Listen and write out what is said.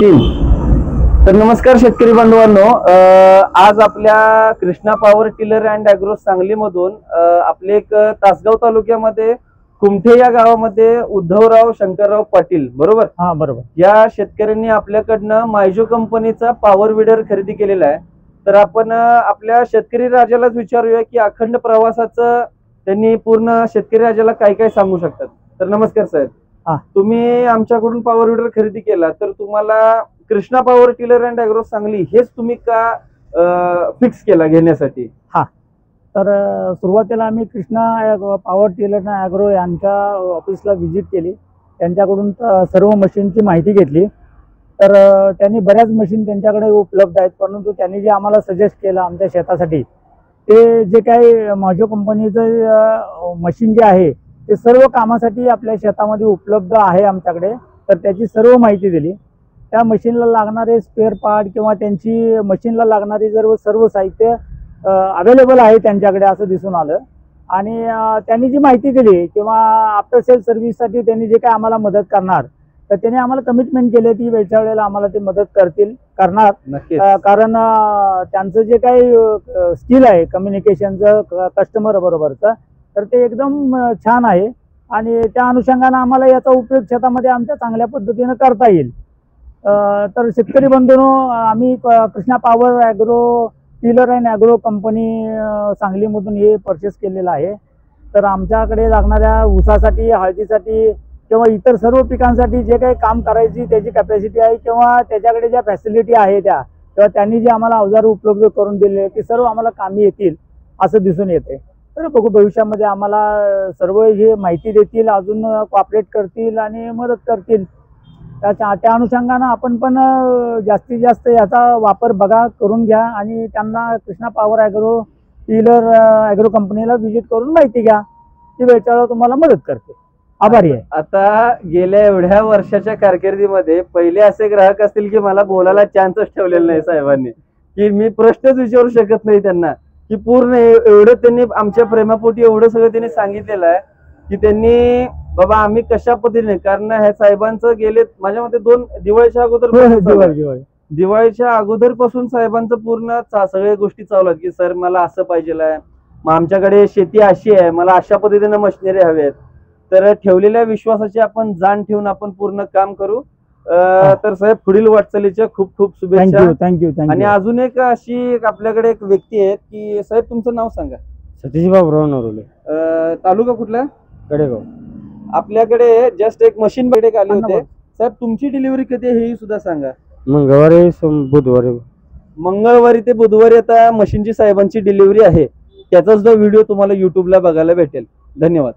पाटील। तर नमस्कार शेतकरी बांधवांनो, आज आपल्या Krishna power tiller and agro Sangli मधून आपले एक तासगाव तालुक्यामध्ये कुमठे या गावामध्ये उद्धवराव शंकरराव पाटील बरोबर बरोबर या शेतकऱ्यांनी आपल्याकडनं मायजो कंपनीचा पॉवर विडर खरेदी केलेला आहे। तर आपण आपल्या शेतकरी राजालाच विचारूया की अखंड प्रवासाचं त्यांनी पूर्ण शेतकरी राजाला काय काय सांगू शकतात। तर नमस्कार साहेब, तुम्ही आमच्याकडून पॉवर विडर खरेदी केला, तर तुम्हाला Krishna power tiller and agro Sangli हेच तुम्ही का फिक्स केला घेण्यासाठी? तर सुरुवातीला आम्ही Krishna power tiller and agro यांच्या ऑफिसला व्हिजिट केली, त्यांच्याकडून सर्व मशीनची माहिती घेतली। तर त्यांनी बऱ्याच मशीन त्यांच्याकडे उपलब्ध आहेत, परंतु त्यांनी जे आम्हाला सजेस्ट केलं आमच्या शेतासाठी ते जे काही मायजो कंपनीचं मशीन जे आहे ते सर्व कामासाठी आपल्या शेतामध्ये उपलब्ध आहे आमच्याकडे। तर त्याची सर्व माहिती दिली। त्या मशीनला लागणारे स्पेअर पार्ट किंवा त्यांची मशीनला लागणारी सर्व साहित्य अवेलेबल आहे त्यांच्याकडे असं दिसून आलं। आणि त्यांनी जी माहिती दिली किंवा आफ्टर सेल सर्व्हिससाठी त्यांनी जे काही आम्हाला मदत करणार, तर त्यांनी आम्हाला कमिटमेंट केले की वेळच्या वेळेला आम्हाला ते मदत करणार। कारण त्यांचं जे काही स्किल आहे कम्युनिकेशनचं कस्टमर बरोबरचं, तर ते एकदम छान आहे आणि त्या अनुषंगाने आम्हाला याचा उपयोग शेतामध्ये आमच्या चांगल्या पद्धतीने करता येईल। तर शेतकरी बंधूंनो, आम्ही Krishna power agro tiller and agro company सांगलीमधून हे परचेस केलेलं आहे। तर आमच्याकडे लागणाऱ्या ऊसासाठी, हळदीसाठी किंवा इतर सर्व पिकांसाठी जे काही काम करायची त्याची कॅपॅसिटी आहे किंवा त्याच्याकडे ज्या फॅसिलिटी आहे किंवा त्यांनी जे आम्हाला अवजार उपलब्ध करून दिले ते सर्व आम्हाला कामी येतील असं दिसून येते। तर बघू भविष्यामध्ये आम्हाला सर्व हे माहिती देतील, अजून कॉपरेट करतील आणि मदत करतील। त्या अनुषंगानं आपण पण जास्तीत जास्त याचा वापर करून घ्या आणि त्यांना Krishna power agro tiller agro कंपनीला व्हिजिट करून माहिती घ्या, ती वेळच्या वेळेला तुम्हाला मदत करते। आभारी आहे। आता गेल्या एवढ्या वर्षाच्या कारकिर्दीमध्ये पहिले असे ग्राहक असतील की मला बोलायला चान्सच ठेवलेला नाही साहेबांनी, की मी प्रश्नच विचारू शकत नाही त्यांना, की पूर्ण एवढं त्यांनी आमच्या प्रेमापोटी एवढं सगळं त्यांनी सांगितलेलं आहे की त्यांनी बाबा आम्ही कशा पद्धतीने, कारण ह्या साहेबांचं गेले माझ्या मते 2 दिवाळीच्या अगोदर दिवाळीच्या अगोदर पासून साहेबांचं पूर्ण सगळ्या गोष्टी चालू आहेत की सर मला असं पाहिजे आहे, मग आमच्याकडे शेती अशी आहे, मला अशा पद्धतीने मशिनरी हवी आहेत। तर ठेवलेल्या विश्वासाची आपण जाण ठेवून आपण पूर्ण काम करू। तर साहेब पुढील वाटचालीच्या खूप खूप शुभेच्छा। थँक्यू। आणि अजून एक अशी आपल्याकडे एक व्यक्ती आहे की साहेब तुमचं नाव सांगा। सतीश बाबूराव नरोले, तालुका कुठला? कडेगाव। आपल्याकडे जस्ट एक मशीन भेट आली होते साहेब, तुमची डिलिव्हरी कधी आहे हे सुद्धा सांगा। मंगळवारी मंगळवारी ते बुधवारी आता मशीनची साहेबांची डिलिव्हरी आहे, त्याचा सुद्धा व्हिडिओ तुम्हाला युट्यूबला बघायला भेटेल। धन्यवाद।